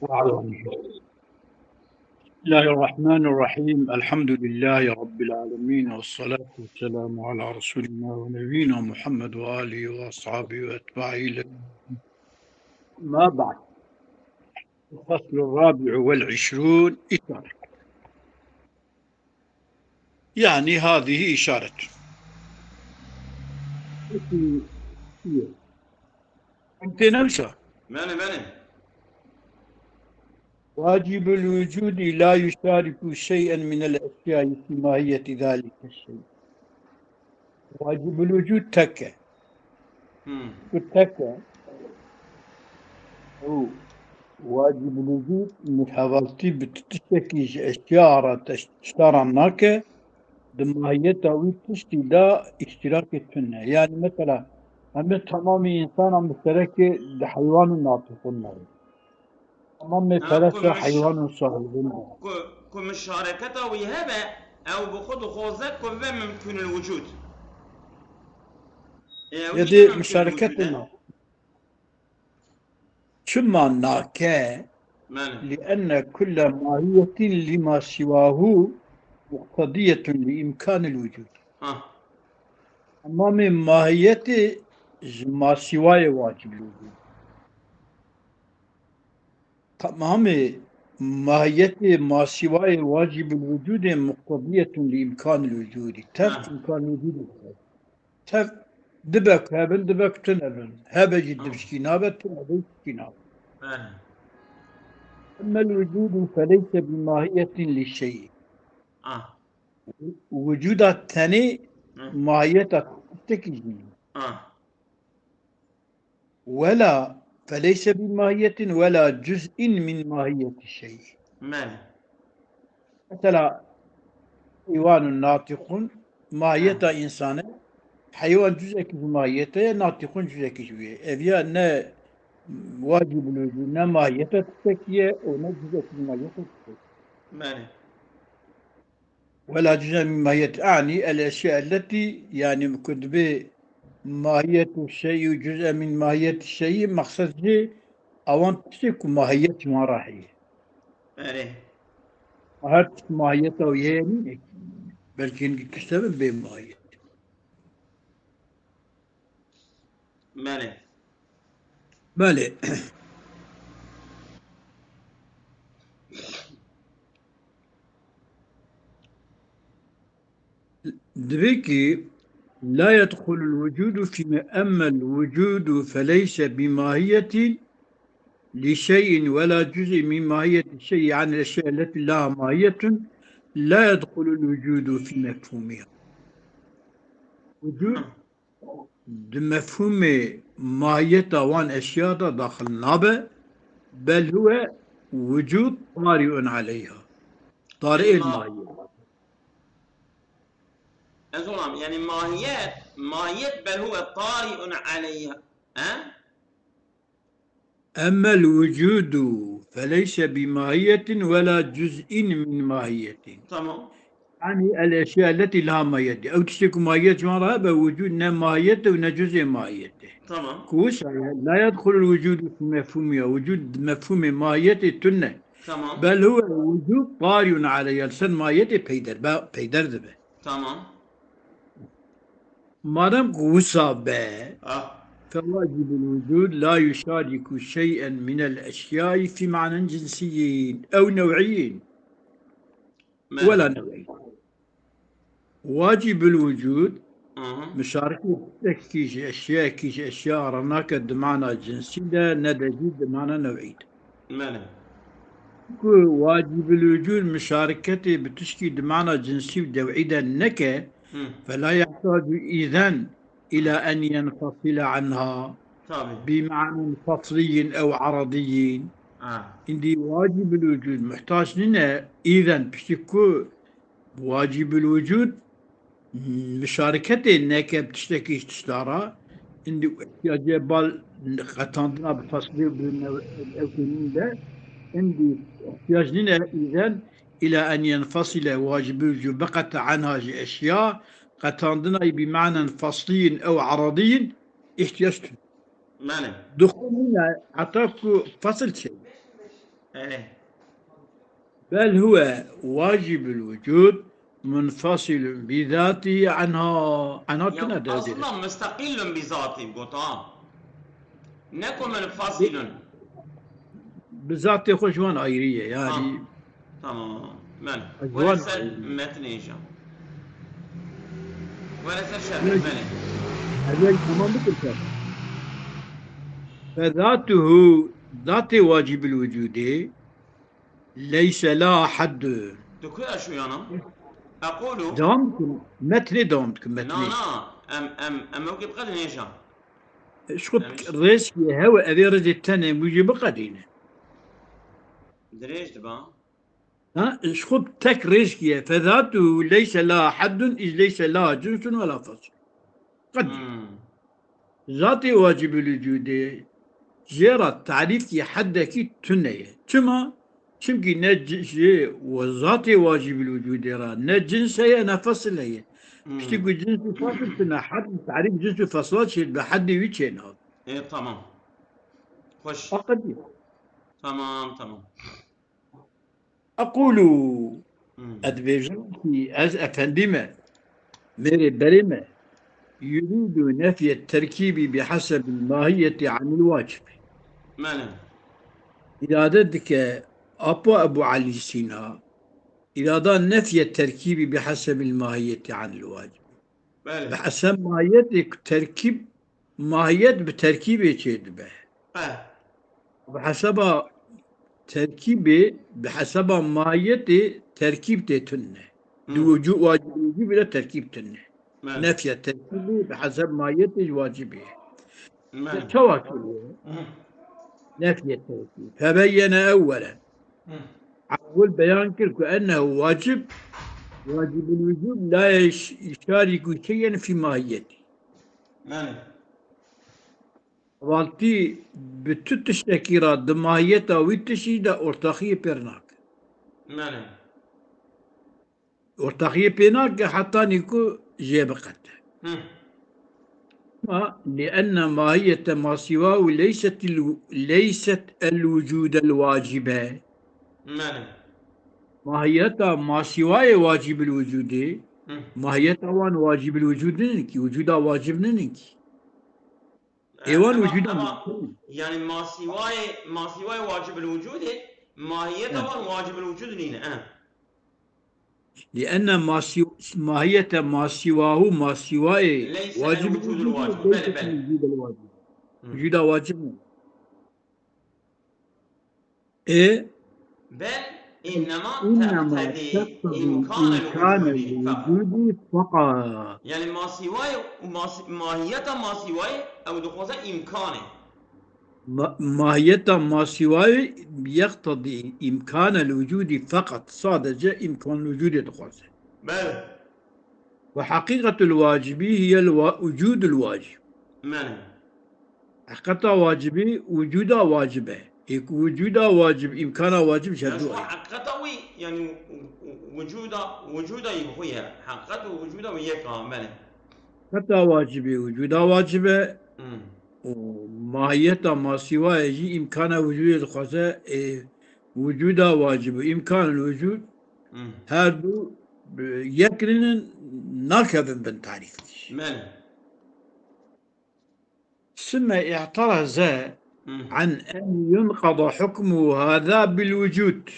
بسم الله الرحمن الرحيم الحمد لله رب العالمين والصلاة والسلام على رسولنا ونبينا محمد وآله وأصحابه وأتباعه ما بعد الفصل الرابع والعشرون إشارة يعني هذه إشارة أنت نفسه بله واجب الوجود لا يشارك شيئا من الأشياء في ماهية ذلك الشيء واجب الوجود تكة والتكة هو واجب الوجود محاولتي بتشتكي اشياء تشترى الناكة بماهيتها وتشتي دا اشتراك فينا يعني مثلا هم تمام إنسان مشترك حيوان ناطق تمام ثلاثة حيوان صاحبين كمشاركته ويهبه أو بخود خوزك كم ممكن الوجود يدي مشاركتنا شما ناكة لأن كل ماهية لما سواه مقتضية لإمكان الوجود أمام ماهية ما سواه واجب الوجود تمام ماهية ما سواه واجب الوجود مقتضية لإمكان الوجود تف إمكان الوجود تف دبك هبن دبك تنبن هبا جد بشكينابة تنبن بشكينابة أما الوجود فليس بماهية للشيء وجود الثاني ماهية تكجين ولا فليس بماهية ولا جزء من ماهية الشيء مثلا حيوان ناطق ماهية إنسان حيوان جزء كماهيته ناطق جزء كجوية أبيا نا واجب الوجود نا ماهية تكية ونا جزء كماهية تكية ولا جزء من ماهية أعني الأشياء التي يعني كنت به ماهية الشيء جزء من ماهية الشيء مقصد جي أوان تشيك ماهية ما راحي هر ماهية ويهني بلكن كسبب بماهية بله دبيكي لا يدخل الوجود فيما أما الوجود فليس بماهية لشيء ولا جزء من ماهية الشيء يعني الأشياء التي لها ماهية لا يدخل الوجود في مفهومها وجود بمفهوم ماهية وان أشياء داخل نابه بل هو وجود طارئ عليها طارئ الماهية يعني ماهية بل هو طارئ عليها أما الوجود فليس بماهية ولا جزء من ماهية تمام يعني الأشياء التي لها ماهية أو تشتكي ماهية مرة بوجود ماهية ونجزء ماهية تمام كوش لا يدخل الوجود في مفهومها وجود مفهوم ماهية تنه تمام بل هو وجود طارئ على يلسن ماهية بيدر دبه تمام مادام قوسا به فواجب الوجود لا يشارك شيئا من الأشياء في معنى جنسي أو نوعي ولا نوعي واجب الوجود مشاركة كيش أشياء رناك دمعنا جنسي ده ندجي دمعنا نوعي واجب الوجود مشاركته بتشكي دمعنا جنسي ودوعيدا نكا فلا يحتاج إذن إلى أن ينفصل عنها بمعنى فصلي أو عرضي عندي واجب الوجود محتاج لنا إذن بشكو واجب الوجود مشاركته إنك بتشتكي تشترى عندي احتياج بال قطعنا بفصل بالأوتنين ده عندي احتياج لنا إذن إلى أن ينفصل واجب الوجود بقت عنها أشياء قد تنظن بمعنى فصلي أو عرضي احتياج دخولنا أعطاك فصل شيء إيه. بل هو واجب الوجود منفصل بذاته عنها يعني تنادى أصلا مستقل بذاته بقطع نكون منفصل. بذاته خشوان عيرية يعني تمام من أجوان وليس عيرية متنيجا وليس شرح هذا من. تمام مثل كذا. فذاته ذات واجب الوجود ليس لها حد. تقول شو يعني؟ أقول دوامكم متني دوامكم لا متني لا أم ممكن بقدر نيجا. شخب أمش ريسكي هوا أذي رد التاني موجب قدينه دريج تبع. ها شخب تك ريسكي فذاته ليس لها حد إذ ليس لها جنس ولا فصل قدي ذاتي واجب الوجود جرى تعريف كي حد كي تنية كما شمكي نجي وذاتي واجب الوجود را نجنس هي نفصل هي مش تقول جنس فاصل تنا حد تعريف جنس فصلات شيء بحد ويتشين هذا إيه تمام. خوش. أقدي تمام. أقول أدبيجان أز أفندمة ميري بريمة يريد نفي التركيب بحسب الماهية عن الواجب. ماله. إذا ذلك أبو علي سينا إذا ضل نفي التركيب بحسب الماهية عن الواجب بله. بحسب ماهية تركيب ماهية بتركيب يشيد به بحسب تركيب بحسب ماهية تركيب تتنه لوجود واجب الوجوب إلى تركيب تنه نفي التركيب بحسب ماهية واجبه تواكل نفي التركيب فبين أولا أول بيان كلك أنه واجب الوجوب لا يشارك شيئا في ماهيته والتي بتتشتكيرات دماهيته ويتشيدا أرتخية بيرناك أرتخية بيرناك حتى نيكو جيبقت لأن ماهية ما سواه ليست الوجود الواجبة ماهية ما سواه واجب الوجود ماهية وان واجب الوجود ننكي وجودا واجب ننكي ايوان وجودا يعني ما سواي واجب الوجود ماهيته واجب الوجود لينا. لأن ماهية ما سواه ما سواه ليس واجب الوجود الوجود الواجب. ليست الوجود الواجب وجودا واجب إيه بل إنما تقتضي إمكان الوجود فقط يعني ما سواي ماهية ما سواي أو دخوزة إمكانه ماهية ما سواه يقتضي إمكان الوجود فقط صادق إمكان الوجود دخوزه بل وحقيقة الواجب هي وجود الواجب حقيقة واجبي وجودا واجبه وجودا واجب إمكانه واجب شدوا يعني حقيقة يعني وجودا يبقى حقيقة وجودا ويقع بل حتى واجبي وجودا واجبه وماهية ما سواه يجي إمكانه وجود الخاصة وجودا واجب إمكان الوجود هذا يكرن نركب بالتعريف ثم اعترض عن أن ينقض حكمه هذا بالوجود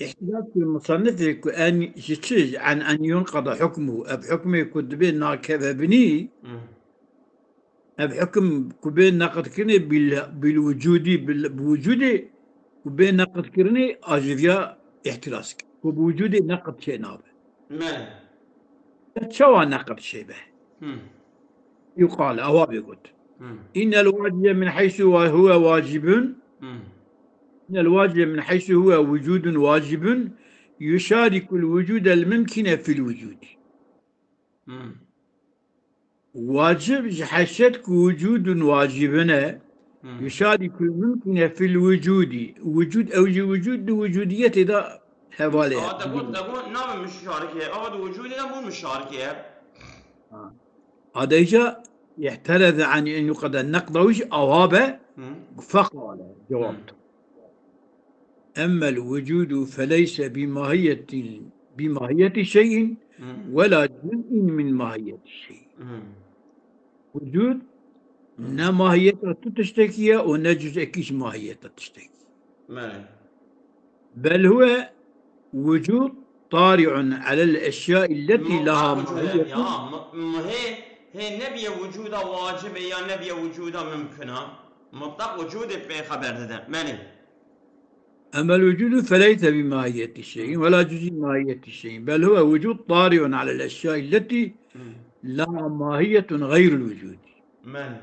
احتجاج في المصنف أن يشتج عن أن ينقض حكمه بحكمه كتبين ناكب بني بحكم كبين نقد كرني بالوجود بوجوده كبين نقد كرني أجريا احتراسك وبوجوده نقد شيء نابه شو نقد شيء به يقال أو بيقول إن الواجب من حيث هو واجب إن الواجب من حيث هو وجود واجب يشارك الوجود الممكن في الوجود واجب حشتك وجود واجبنا يشارك الممكن في الوجود وجود أو وجود وجودية إذا حوالي تقول نعم مشاركة أو وجودنا مو مشاركة هذا إجا يحترز عن أن يقضى النقض وش أوابه فقال جوابته أما الوجود فليس بماهية شيء ولا جزء من ماهية الشيء. وجود نا ماهية تشتكي ونا جزء كيش ماهية تشتكي، بل هو وجود طارئ على الأشياء التي لها ماهية. هي نبي وجوده واجب يا نبي وجوده ممكنه مطلق وجوده في خبر ده ماني. أما الوجود فليس بماهية الشيء ولا جزء ماهية الشيء، بل هو وجود طارئ على الأشياء التي لها ماهية غير الوجود. ماني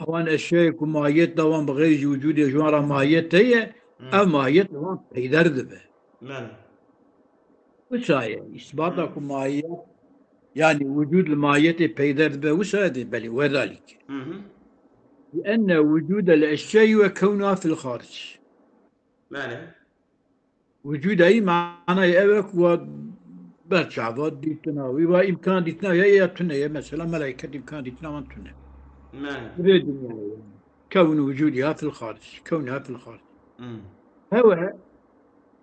أوان أشياء يكون ماهية دوام بغير وجود جوارا ماهية هي أو ماهية دوام بيدر به. ماني وشاية إثباتك ماهية يعني وجود الماهية بيدر به وشاية بل وذلك لأن وجود الأشياء وكونها في الخارج. ماني وجود أي معنى يأبك وبرشعبات دي تناوي وإمكان دي تناوي هي تناوي مثلا ملائكة إمكان دي تناوي تناوي ماني كون وجودها في الخارج، كونها في الخارج هو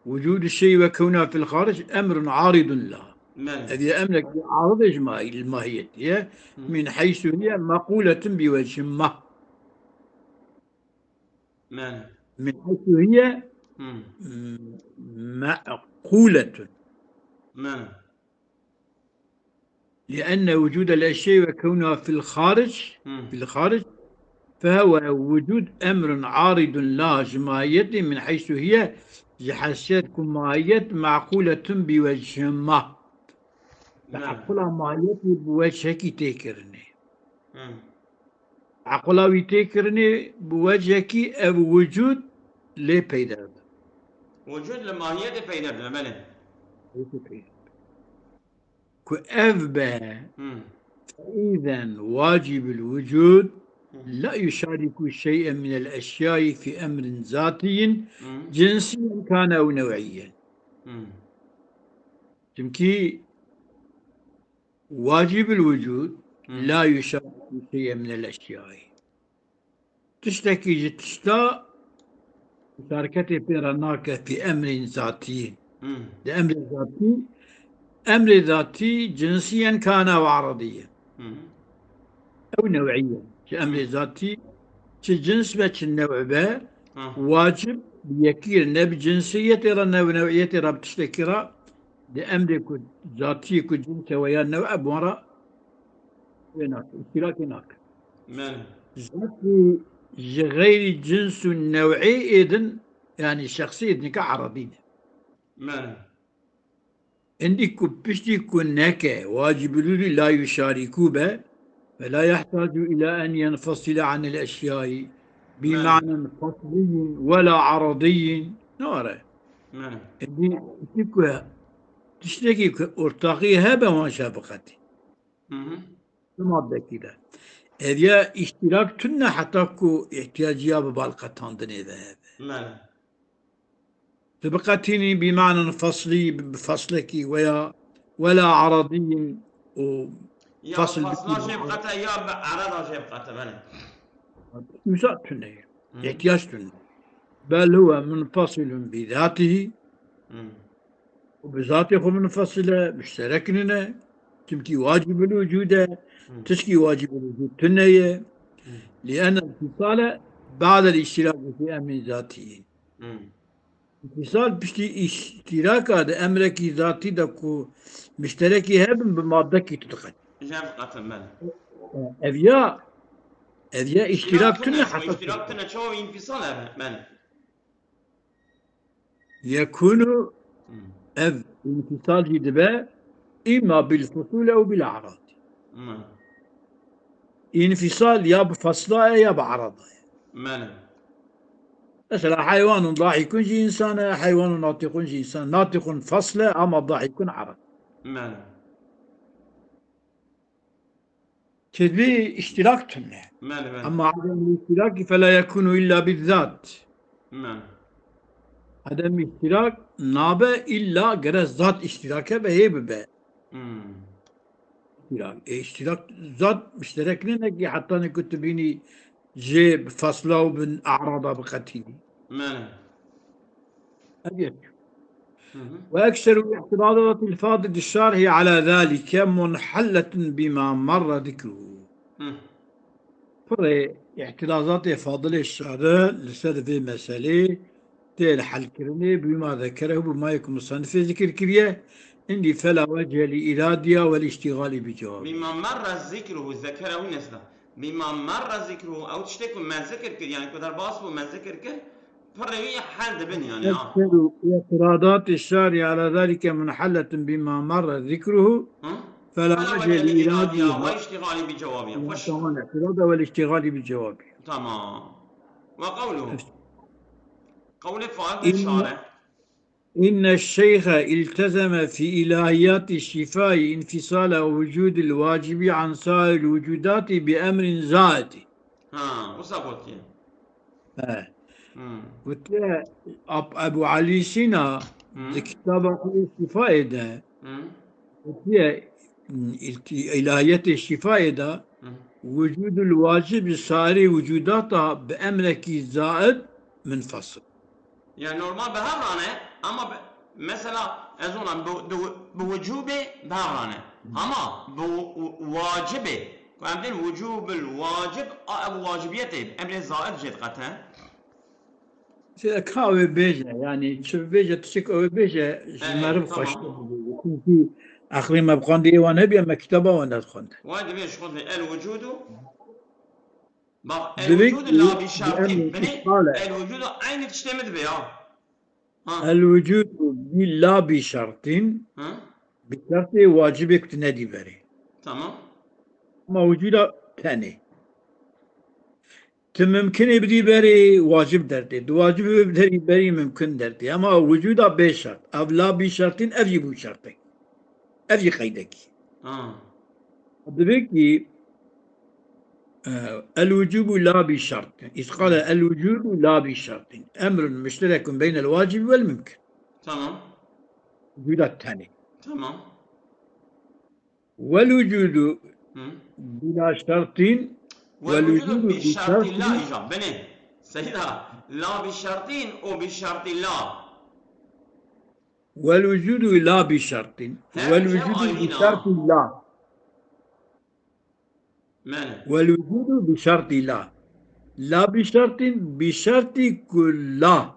وجود الشيء وكونها في الخارج أمر عارض له. هذه أمر عارض الماهية من حيث هي مقولة بوجه ما، من حيث هي معقولة، لأن وجود الأشياء وكونها في الخارج فهو وجود أمر عارض لا جماهية من حيث هي جحسيت ماهية معقولة بوجه ما. عقلها ماهية بوجهك تكرني، عقلها تكرني بوجهك أو وجود لي بيدر وجود لماهية بيدر ماني كأفبه. إذا واجب الوجود لا يشارك شيئا من الأشياء في أمر ذاتي جنسيا كان أو نوعيا. تمكي واجب الوجود لا يشارك شيئا من الأشياء. تشتكي تشتاء مشاركته في رناك في أمر ذاتي، أمر ذاتي جنسيا كان أو عرضيا أو نوعيا. أمر ذاتي الجنس النوع به واجب يكير نب جنسية نوعية رب تشتكرا لأمر ذاتي كجنس ويا نوع بورا هناك اشتراك هناك ذاتي غير جنس النوعي إذن يعني شخصية إذن كعربي عندك بشتي كنك واجب لا يشاركوا به فلا يحتاج إلى أن ينفصل عن الأشياء بمعنى فصلي ولا عرضي. نورا تشتكي أرتاقي هبا ما شابقتي ما بدك كده هذا اشتراك تنا حتى كو احتياجية ببالقة تاندني ذهب تبقتني بمعنى فصلي بفصلك ولا عرضي فصل شبقته يا عرض شبقته بله مساء تنه احتياج تنه، بل هو منفصل بذاته وبذاته منفصلة مشتركنا تمكي واجب الوجود تشكي واجب الوجود تنية لأن الانفصال بعد الاشتراك في أمر ذاته. انفصال بشتي اشتراك هذا أمرك ذاتي دكو مشتركي هبن بمادك تدخل أبيا اشتراك تنا حتى اشتراك تنا شو انفصال من يكون انفصال جدبا إما بالفصول أو بالأعراض. انفصال يا بفصلة يا بعرضة. مثلا حيوان ضاحك يكون إنسان، حيوان ناطق يكون إنسان، ناطق فصلة أما ضاحك يكون عرض. كذبي اشتراك تنه أما عدم الاشتراك فلا يكون إلا بالذات. عدم اشتراك نابه إلا غير ذات اشتراكه به به اشتراك ذات مشترك لنا حتى أنا كنت بيني جيب فصله وبن أعراضه بقتيني أبيض. مهم. وأكثر الاعتراضات الفاضل الشارح على ذلك منحلة بما مر ذكره. مم. فري اعتراضات فاضل الشارع لسر في مسألة تيل حل كرني بما ذكره بما يكون مصنف ذكر كريه إني فلا وجه لإرادة والاشتغال بجوابه. بما مر ذكره ذكره نسلا بما مر ذكره او تشتكوا ما ذكر كر يعني كدر باسبو ما ذكر كر فرقية حال دبن يعني أكثر اعتراضات الشارع على ذلك منحلة بما مر ذكره فلا فلا وجه وجه لإرادة لإرادة واشتغال بجوابها فش طبعا اعتراض والاشتغال بجوابه. تمام. وقوله قول فاضل إن الشارع إن الشيخ التزم في إلهيات الشفاء انفصال وجود الواجب عن سائر الوجودات بأمر زائد. ها وش قلت يا آه. مم. قلت له أبو علي سينا مم. كتاب الشفاء ده مم. قلت له إلهيات الشفاء ده مم. وجود الواجب سائر وجوداتها بأمرك زائد منفصل. يعني نورمال بهرانه اما مثلا اظن بوجوبه بهرانه اما بواجبه فهمتين وجوب الواجب او واجبيته امر زائد جد قتها كاوي بيجا يعني شوف بيجا تشك أو بيجا ايه جمارب خش تمام. في آخر ما بقاندي وانا بيا مكتبة وانا تخوند وايد بيش خذ الوجود دبك الوجود لا بشرطين بأن بني إشكال الوجود عين تشتمد بها ها الوجود لا بشرط ها بشرط واجبك تنادي بري تمام موجودة ثاني ممكن يبدي بري واجب دردي واجب يبدي بري ممكن دردي أما وجودها بشرط أو لا بشرط أفي بشرطي أفي قيدك اه دبك الوجوب لا بشرط إذ قال الوجوب لا بشرط أمر مشترك بين الواجب والممكن تمام وجود الثاني تمام والوجود مم. بلا شرط والوجود والوجود بشرط بشرط لا إيجاب بني سيدها لا بشرطين أو بشرط لا والوجود لا بشرط هر جو والوجود بشرط آينينا لا من والوجود بشرط لا لا بشرط بشرط كل لا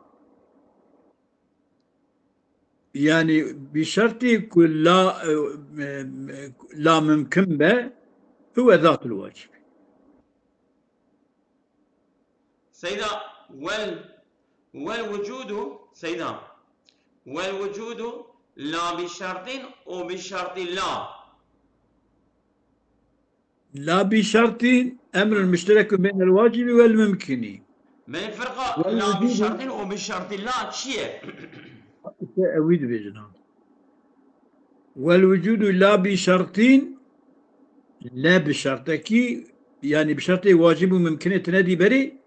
يعني بشرط كل لا لا ممكن به هو ذات الواجب. سيدا والوجود سيدا والوجود لا بشرط أو بشرط لا لا بشرط أمر ها. مشترك بين الواجب والممكن. من الفرقة لا بشرط والوجود أو بشرط لا شيء أريد بجنان والوجود لا بشرط لا بشرطك يعني بشرط واجب وممكن تنادي بري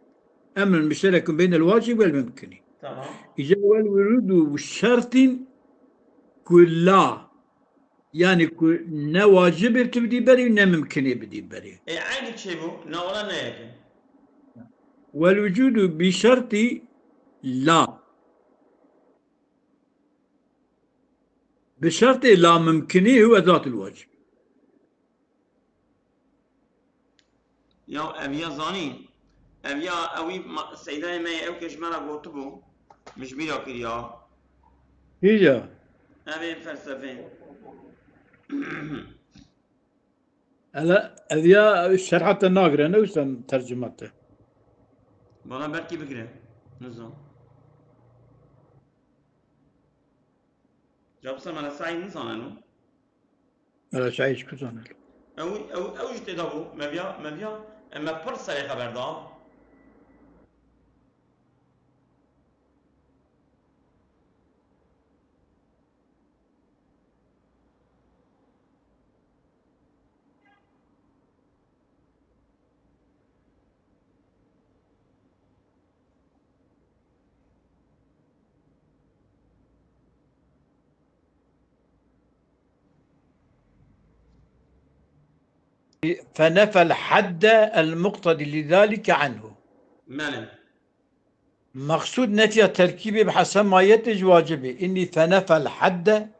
أمر مشترك بين الواجب والممكن. تمام إذا والورود بشرط كلا يعني نا واجب تبدي بري ونا ممكن يبدي بري. إيه عينك شبو نولا نيك والوجود بشرط لا بشرط لا ممكنه هو ذات الواجب. يا أبي زانين أبي أوي سيدنا ما أو كشمرة قطبو مش بيا كريا هي أبي فلسفين هلا هذه شرحة الناقرة أنا وش ترجمته بلا بركي بكره نزام جاب سما سعي نزانه على شيء كذا. أو جتدابو ما بيا أما فرصة خبر دا فنفى الحد المقتضي لذلك عنه. ماله مقصود نفي تركيبي بحسب ما يتج واجبي إني فنفى الحد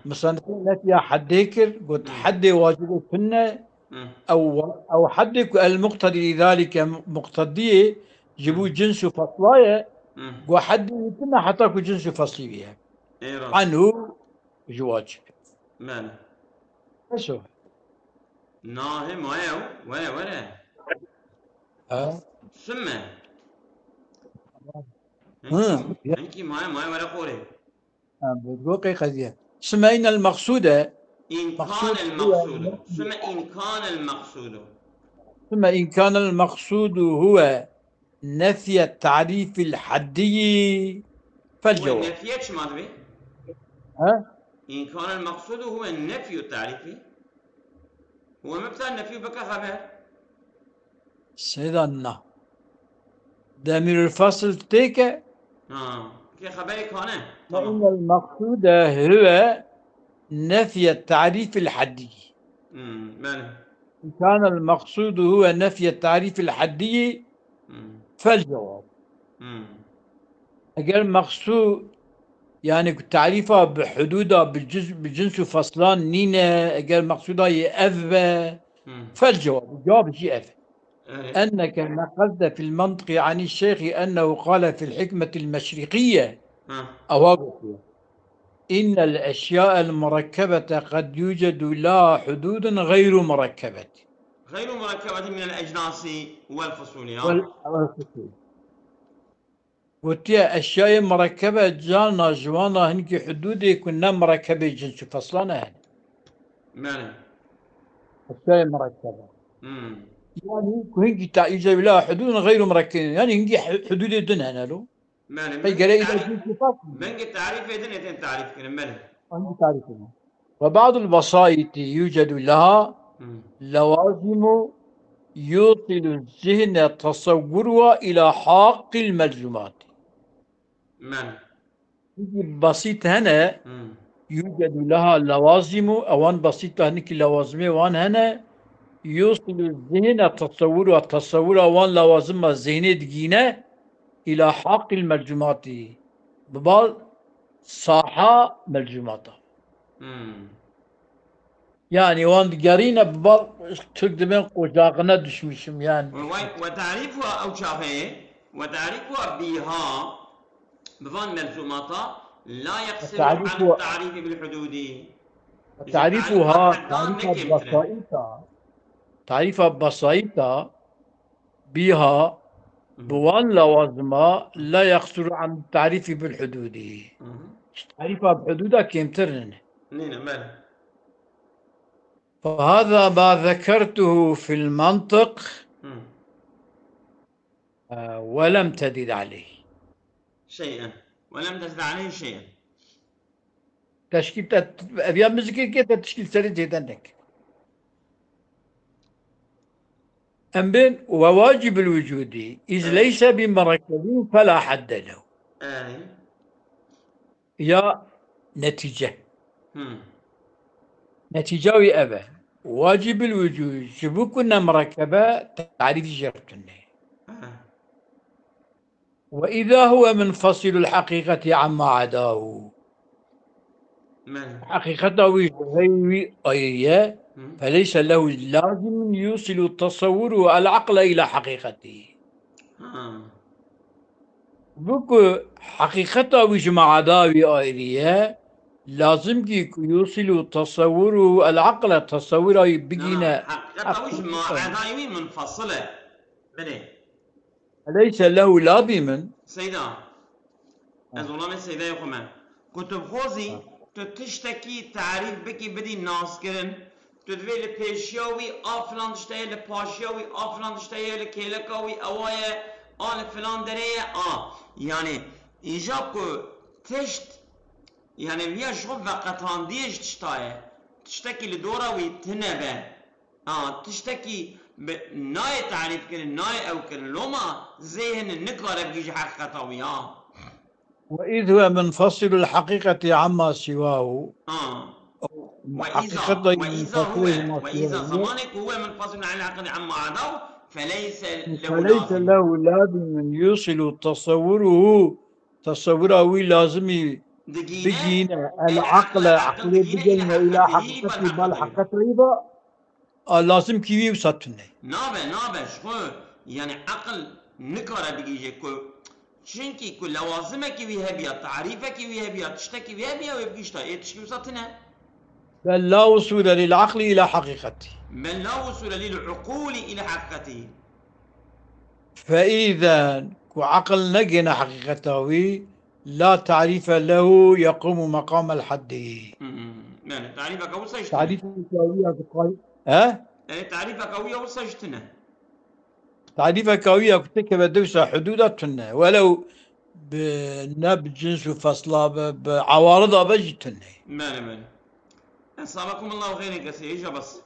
مثلا نفي حد هيكر قلت حد واجبي كنا أو حد المقتضي لذلك مقتضية جيبوا جنس فصلاية وحد كنا حتى جنس فصلي بها عنه جواجب ماله شو ناهم ولا سمه انكي معايا ولا قولي بتقول قضية سمعنا المقصودة إن كان المقصود ثم إن كان المقصود ثم إن كان المقصود هو نفي التعريف الحدي فالجواب هو النفي ايش ما تبي؟ إن كان المقصود هو النفي التعريفي هو مبتدا النفي بك خبر سيدنا ضمير الفصل تيك كي خبري كان فإن المقصود هو نفي التعريف الحدي بله إن كان المقصود هو نفي التعريف الحدي فالجواب أجل المقصود يعني تعريفها بحدودها بجنس فصلان نينا أجل مقصودها يأذى فالجواب شيء أذى أنك نقلت في المنطق عن الشيخ أنه قال في الحكمة المشرقية إن الأشياء المركبة قد يوجد لها حدود غير مركبة من الأجناس والفصول قلت يا أشياء مركبة جانا جوانا هنك حدود كنا مركبة جنس فصلانا هن أشياء مركبة يعني هنك يوجد لها حدود غير مركبة يعني هنك حدود دنها نالو بنك التعريف يدن تعريف كلمة وبعض البسائط يوجد لها لوازم يوصل الذهن تصورها إلى حق الملزومات بسيط هنا يوجد لها لوازم أوان بسيطة هناك لوازم وان هنا يوصل الذهن تصورها وان لوازم الذهن دقينة إلى حق الملزومات ببال صاحة ملزوماتها يعني وان قرينا ببال تقدمين قجاقنا دشمشم يعني وتعريفها أو شافية وتعريفها بها بفان ملزوماتها لا يقصر عن التعريف بالحدود تعريفها بسيطة بها بوان لوازمها لا يقصر عن التعريف بالحدود تعريفها بحدودها كيمترن فهذا ما ذكرته في المنطق ولم تزد عليه شيئا تشكيل أبيان مزكي كده تشكيل سريع جدا أمبين وواجب الوجود إذ ليس بمركب فلا حد له يا نتيجة نتيجة ويأبى واجب الوجود شبو كنا مركبة تعريف شرطنا وإذا هو منفصل الحقيقة عما عداه حقيقته غير أية فليس له لازم يوصل التصور العقل إلى حقيقته بكو حقيقته وجمع داوي آيرية لازم يوصل التصور العقل تصور بقينا حقيقته وجمع داوي منفصلة ليس له لازم سيدا أظلم سيدا يا خمان كتب خوزي تشتكي تعريف بكي بدي ناس كرن تدوي لبيشيوي آفلان تشتهي لباشيوي آفلان تشتهي لكيلكاوي أوايا آل فلان درية يعني إيجابكو تشت يعني ويا شغل وقتان ديش تشتكي لدوراوي تنبه تشتكي ناي تعريف كرن ناي أو كرن لوما ذهن النكارة بيجي حقيقتاوي وإذ هو منفصل الحقيقة عما سواه وإذا زمانك هو منفصل عن العقل عما عداه فليس له فليس لازم. له لازم يوصل تصوره لازم دقينا بجينا العقل العقل عقل عقل دقينا إلى بجينا إلى حقته حقيقة بل بل حقته. حقيقة لازم كيوي وسطني نابه شخو يعني عقل نكره بيجي كو شنكي كل لوازمك ويها بيا تعريفك ويها بيا تشتكي ويها بيا ويبقيشتا ايه تشكي وسطنا. بل لا وصول للعقل إلى حقيقته. بل لا وصول للعقول إلى حقيقته. فإذا عقل نجنا حقيقته لا تعريف له يقوم مقام الحد. يعني تعريفك أو صيشتنا. تعريف الكاوية قال ها؟ يعني تعريفك أو صيشتنا. تعريف الكاوية كتك بدوسة حدوداتنا ولو بنب جنس وفصلة بعوارضها بجتنا. مالي أصابكم الله خير كثير إيجا بس.